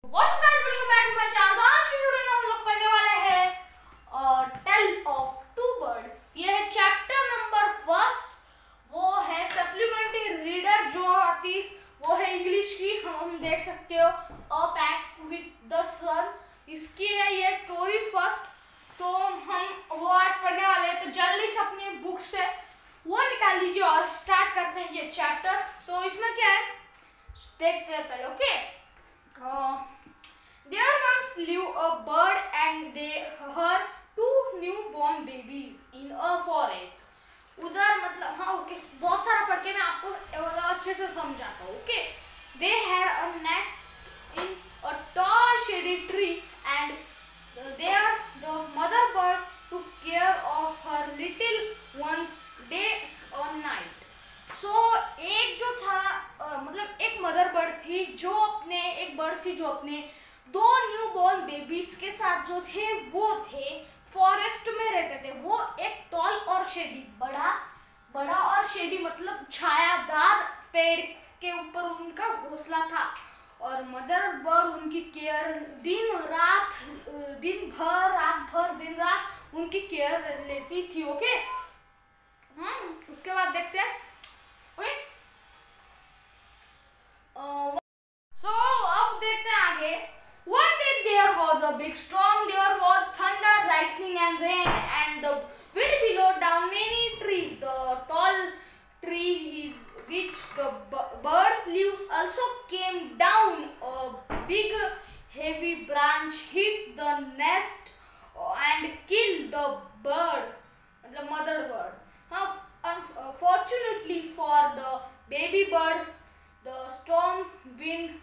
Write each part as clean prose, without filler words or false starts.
What's up guys, welcome back to my channel। आज की video में हम लोग पढ़ने वाले हैं टेल ऑफ टू बर्ड्स। ये है चैप्टर नंबर फर्स्ट। वो है सप्लीमेंट्री रीडर जो आती वो है इंग्लिश की। हम देख सकते हो अ पैक विद द सन, इसकी है ये स्टोरी फर्स्ट। तो हम वो आज पढ़ने वाले हैं, तो जल्दी से अपनी बुक से वो निकाल लीजिए और स्टार्ट करते हैं ये चैप्टर। सो इसमें क्या है देखते हैं पहले। Okay, there once lived a bird and her two newborn babies in a forest। उधर मतलब हाँ ओके, बहुत सारा पढ़ के मैं आपको अच्छे से समझाता हूँ। Okay, they had a nest in a tall shady tree and there the mother bird took care of her little ones day or night। सो एक जो था मतलब एक मदर बर्ड थी जो अपने दो न्यू बॉर्न बेबीज के साथ जो थे वो थे फॉरेस्ट में रहते थे। वो एक टॉल और शेडी बड़ा और शेडी मतलब छायादार पेड़ के ऊपर उनका घोंसला था और मदर बर्ड उनकी केयर दिन रात उनकी केयर लेती थी। ओके, उसके बाद देखते हैं। So अब देखते हैं आगे। One day there was a big storm. There was thunder, lightning, and rain, and the wind blew down many trees. The tall trees, which the birds' leaves also came down. A big, heavy branch hit the nest and killed the bird, the mother bird. Unfortunately for the baby birds, the storm wind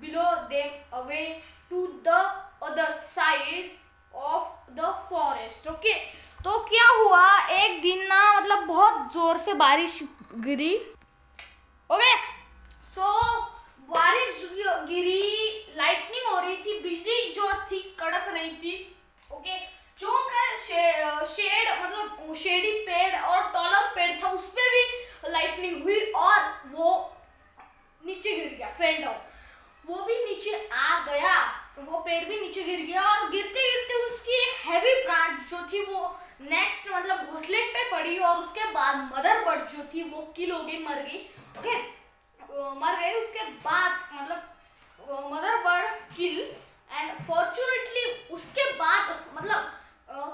below them away to the other side of the forest। Okay, तो क्या हुआ एक दिन ना मतलब बहुत जोर से बारिश गिरी। ओके, सो बारिश गिरी, लाइटनिंग हो रही थी, बिजली जो थी कड़क रही थी। ओके, जो शेड मतलब शेडी पेड़ और टॉलर पेड़ था उस पे भी लाइटनिंग हुई और वो नीचे गिर गया, फेल डाउन। वो भी नीचे आ गया, वो पेड़ भी नीचे गिर गया और गिरते गिरते उसकी एक हैवी ब्रांच जो थी वो नेक्स्ट मतलब घोंसले पे पड़ी और उसके बाद मदर बर्ड जो थी वो किल हो गई, मर गई। ओके, मर गई। उसके बाद मतलब mother bird kill and fortunately उसके बाद मतलब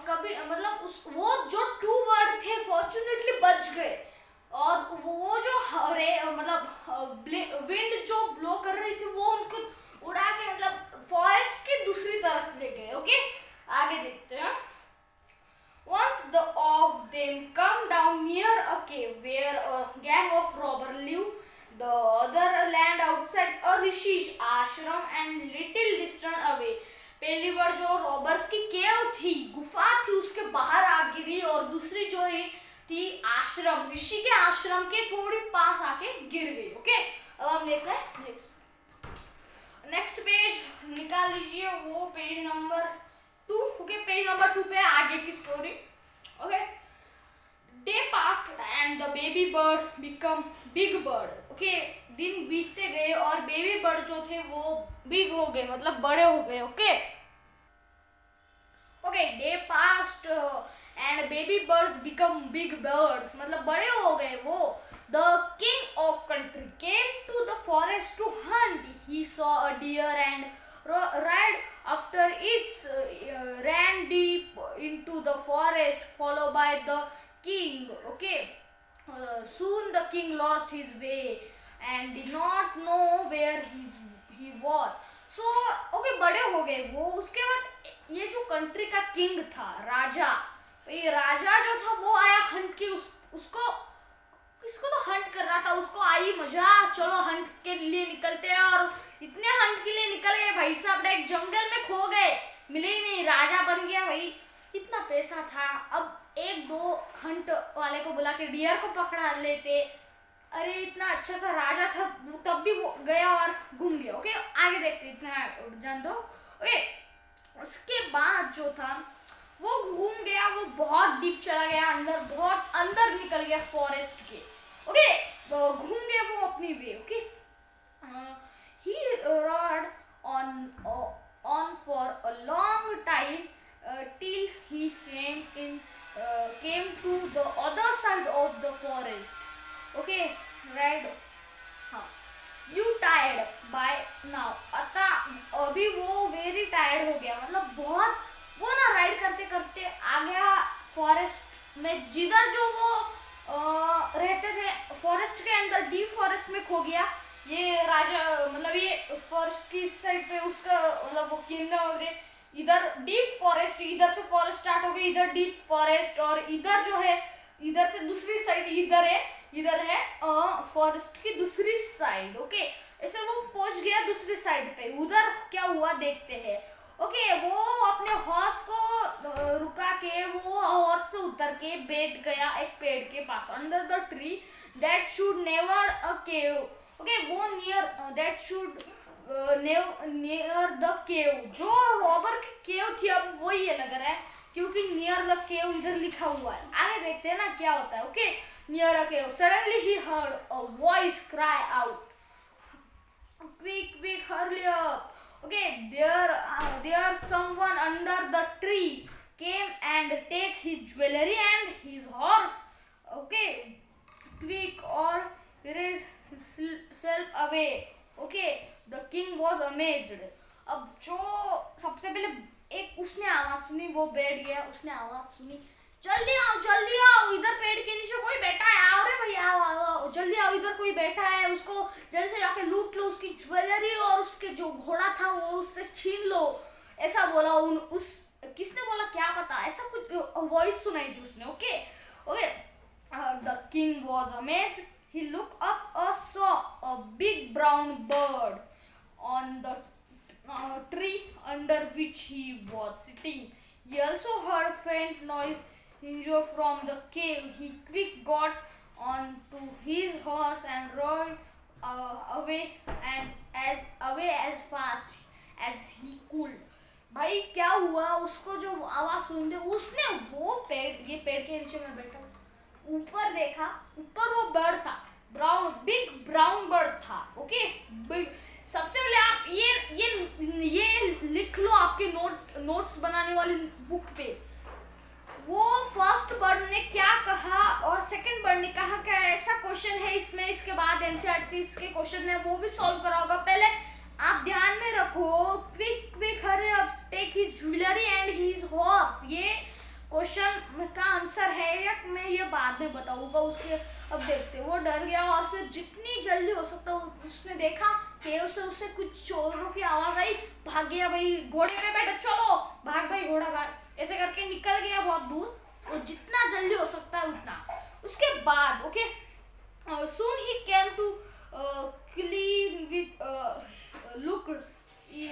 कभी मतलब वो जो टू बर्ड थे फॉर्चुनेटली बच गए और वो जो मतलब विंड जो ब्लो कर रही थी वो उनको उड़ा के मतलब फॉरेस्ट की दूसरी तरफ ले गए। ओके, आगे देखते हैं। Once the of them come down near a cave where a gang of robbers live, the other land outside a Rishi's ashram and little distance away। पहली बार जो रॉबर्स की केव थी, गुफा थी, उसके बाहर आ गिरी और दूसरी जो है थी आश्रम, ऋषि के आश्रम के थोड़ी पास आके गिर गई। ओके, अब हम देख रहे हैं नेक्स्ट पेज निकाल लीजिए, वो page number 2। Okay, page number 2 पे आगे की story. Okay, day passed and the baby bird become big bird. Okay, दिन बीतते गए और बेबी बर्ड जो थे वो बिग हो गए मतलब बड़े हो गए। Okay, day passed and baby birds become big birds मतलब बड़े हो गए वो। The king of country came to the forest to hunt. He saw a deer and ran after it, ran deep into the forest followed by the king। Okay, soon the king lost his way and did not know where he was। So okay, बड़े हो गए वो। उसके बाद ये जो country का king था, राजा, ये राजा जो था वो आया हंट के इसको तो हंट कर रहा था। उसको आई मजा, चलो हंट के लिए निकलते हैं। और इतने हंट के लिए निकल गए भाई साहब, एक जंगल में खो गए, मिले ही नहीं, राजा बन गया भाई। इतना पैसा था, अब एक दो हंट वाले को बुला के डियर को पकड़ा लेते। अरे इतना अच्छा सा राजा था तब भी वो गया और घूम गया। ओके, आगे देखते, इतना जान दो। ओके, उसके बाद जो था वो घूम गया, वो बहुत डीप चला गया, अंदर बहुत अंदर निकल गया फॉरेस्ट के। ओके, घूम गया वो अपनी way. Okay, he rode on red, हाँ, यू टायर्ड बाय नाउ, अतः अभी वो वेरी टायर्ड हो गया, मतलब बहुत, वो ना राइड करते करते आ गया फॉरेस्ट में, जिधर जो वो रहते थे फॉरेस्ट के अंदर, डीप फॉरेस्ट में खो गया। ये राजा, मतलब ये फॉरेस्ट की साइड पे उसका, मतलब वो किंगडम वगैरह, इधर डीप फॉरेस्ट, इधर से फॉरेस्ट स्टार्ट हो गई, इधर डीप फॉरेस्ट, और इधर जो है, इधर से दूसरी साइड इधर है फॉरेस्ट की दूसरी साइड। ओके, ऐसे वो पहुंच गया दूसरी साइड पे। उधर क्या हुआ देखते हैं। ओके, वो अपने हॉर्स को रुका के, वो हॉर्स से उतर के बैठ गया एक पेड़ के पास, under the tree that should never a cave. Okay, वो near that should near the cave, जो रॉबर की केव थी, अब वही है लग रहा है, क्योंकि नियर द केव इधर लिखा हुआ है। आगे देखते हैं ना क्या होता है। Okay, near a cave suddenly he heard a voice cry out, quick quick hurry up. Okay, there someone under the tree came and take his jewelry and his horse. Okay, quick or raise himself away. Okay, the king was amazed. अब जो सबसे पहले एक उसने आवाज सुनी, वो बैठ गया, उसने आवाज सुनी, जल्दी आओ, इधर पेड़ के नीचे कोई बैठा है, आओ रे भैया, आओ जल्दी आओ, इधर कोई बैठा है, उसको जल्दी से जाके लूट लो, उसकी ज्वेलरी और उसके जो घोड़ा था वो उससे छीन लो, ऐसा बोला। उस किसने बोला क्या पता, ऐसा कुछ वॉइस सुनाई थी उसने। Okay, the king was amazed, he look up a saw a big brown bird on the tree under which he was sitting. He also heard faint noise issue from the cave. He quick got on to his horse and rode away as fast as he could. भाई क्या हुआ, उसको जो आवाज सुन दे, उसने वो ये पेड़ के नीचे में बैठा, ऊपर देखा, ऊपर वो बर्ड था, बिग ब्राउन बर्ड था। Okay, big. सबसे पहले आप ये लिख लो आपके नोट्स बनाने वाली बुक पे, वो फर्स्ट बर्ड ने क्या कहा और सेकंड बर्ड ने कहा क्या, ऐसा क्वेश्चन है इसमें, इसके बाद एनसीईआरटी के क्वेश्चन है वो भी सॉल्व करा होगा। पहले आप ध्यान में रखो, quick hurry up take his jewellery and his horse, ये क्वेश्चन का आंसर है या मैं ये बाद में बताऊंगा उसके। अब देखते, वो डर गया और फिर जितनी जल्दी हो सकता उसने देखा कि उससे कुछ चोरों की आवाज आई, भाग गया भाई, घोड़े पे बैठो, चलो भाग भाई घोड़ा भाग, ऐसे करके निकल गया बहुत दूर, और जितना जल्दी हो सकता है उतना। उसके बाद okay, soon he came to clean with look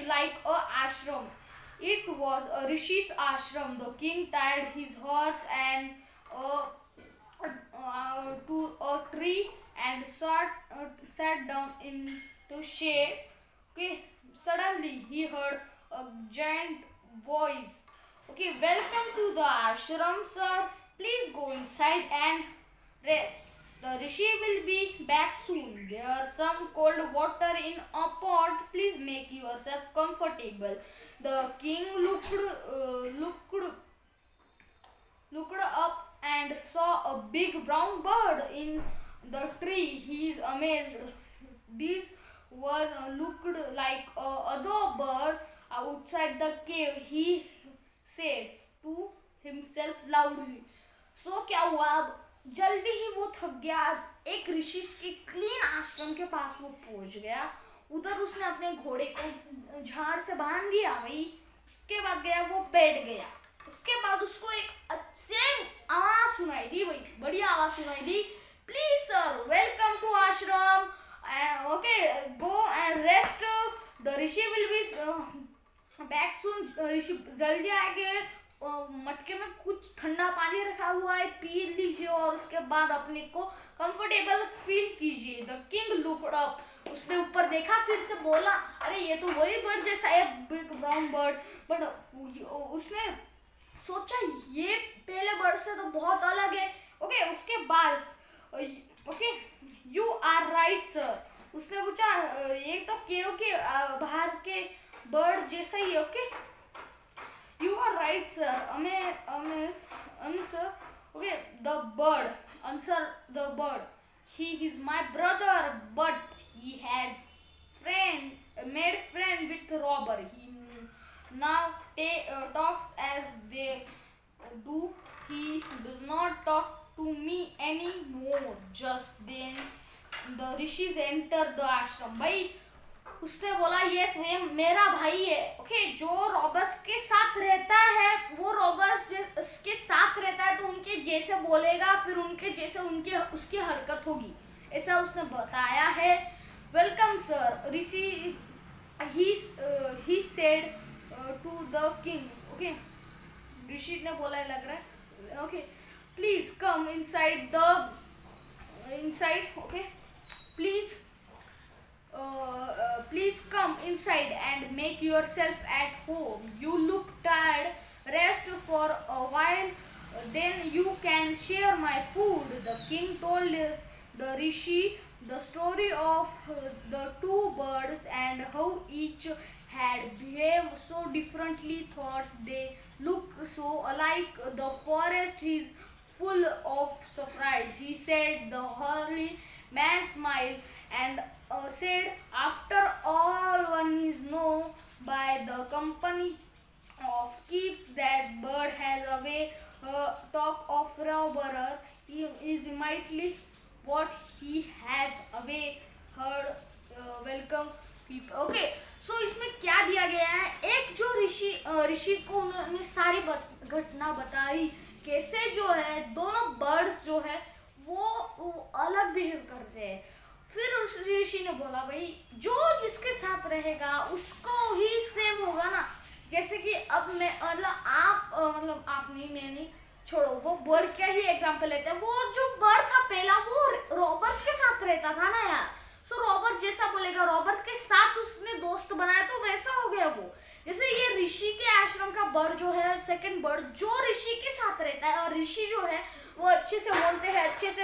like a ashram. It was a rishi's ashram. The king tied his horse and to a tree and sat down into shade. Okay, suddenly he heard a giant voice. Okay, welcome to the ashram, sir. Please go inside and rest. The rishi will be back soon. There's some cold water in a pot. Please make yourself comfortable. The king looked up and saw a big brown bird in the tree. He is amazed. These one looked like other bird outside the cave. He said to himself loudly. So क्या हुआ, अब जल्दी ही वो थक गया, एक ऋषि के clean आश्रम के पास वो पहुंच गया। उधर उसने अपने घोड़े को झाड़ से बांध दिया भाई, उसके बाद गया वो बैठ गया। उसके बाद उसको एक सेम आवाज सुनाई दी भाई, बड़ी आवाज सुनाई दी, please sir welcome to ashram, okay go and rest, the rishi will be back soon. ऋषि जल्दी आएंगे, मटके में कुछ ठंडा पानी रखा हुआ है, पी लीजिए और उसके बाद अपने को कंफर्टेबल फील कीजिए। द किंग लुक्ड अप, उसने ऊपर देखा, फिर से बोला, अरे ये तो वही बर्ड जैसा है, बिग ब्राउन बर्ड, बट उसने सोचा ये पहले बर्ड से तो बहुत अलग है। ओके, उसके बाद okay you are right sir, उसने पूछा एक तो केव के बाहर के बर्ड जैसा ही। Okay, you are right sir, answer. Okay, the bird, answer the bird, he is my brother, but he has made friend with robber. He now talks as they do. He does not talk to me anymore. Just then the rishis enter the ashram. भाई उसने बोला ये स्वयं मेरा भाई है. Okay, जो robbers के साथ रहता है वो रॉबर्स के साथ रहता है तो उनके जैसे बोलेगा, फिर उनके जैसे उसकी हरकत होगी, ऐसा उसने बताया है. Welcome sir, rishi he said to the king. Okay, ऋषि ने बोला लग रहा है. Okay, please come inside okay, please come inside and make yourself at home. You look tired. Rest for a while, then you can share my food. The king told the rishi the story of the two birds and how each had behaved so differently. Thought they look so alike. The forest is full of surprise. He said. The holy man smiled and said, after all, one is known by the company of keeps that bird has a way talk of robber is immediately what he has away heard. Welcome people. Okay, so इसमें क्या दिया गया है, एक जो ऋषि को उन्होंने सारी घटना बताई, कैसे जो है दोनों बर्ड्स जो है वो अलग बिहेव कर रहे हैं. फिर उस ऋषि ने बोला भाई जो जिसके साथ रहेगा उसको ही सेव होगा ना. जैसे कि अब मैं आप नहीं, मैं नहीं, छोड़ो, वो बर्ड का ही एग्जांपल लेते हैं. वो जो बर्ड था पहला वो रॉबर्स के साथ रहता था ना यार. सो रॉबर्ट जैसा बोलेगा, रॉबर्ट के साथ उसने दोस्त बनाया तो वैसा हो गया वो. जैसे ये ऋषि के आश्रम का बर्ड जो है, सेकंड बर्ड जो ऋषि के साथ रहता है और ऋषि जो है वो अच्छे से बोलते हैं, अच्छे से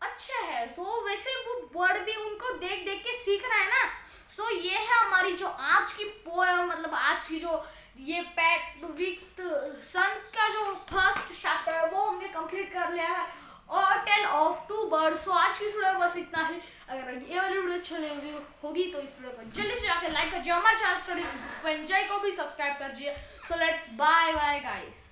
अच्छा है. तो वैसे वो बर्ड भी उनको देख देख के सीख रहा है ना. सो ये है हमारी जो आज की पोएम, आज की जो ये पेट विथ सन का जो फर्स्ट चैप्टर है वो हमने कंप्लीट कर लिया है, और टेल ऑफ टू बर्ड. सो आज की वीडियो बस इतना ही. अगर ये वाली वीडियो अच्छी लगी होगी तो इस वीडियो को जल्दी से जाकर लाइक कर दीजिए, हमारे चैनल को एंजॉय को भी सब्सक्राइब कर दीजिए. So let's bye guys.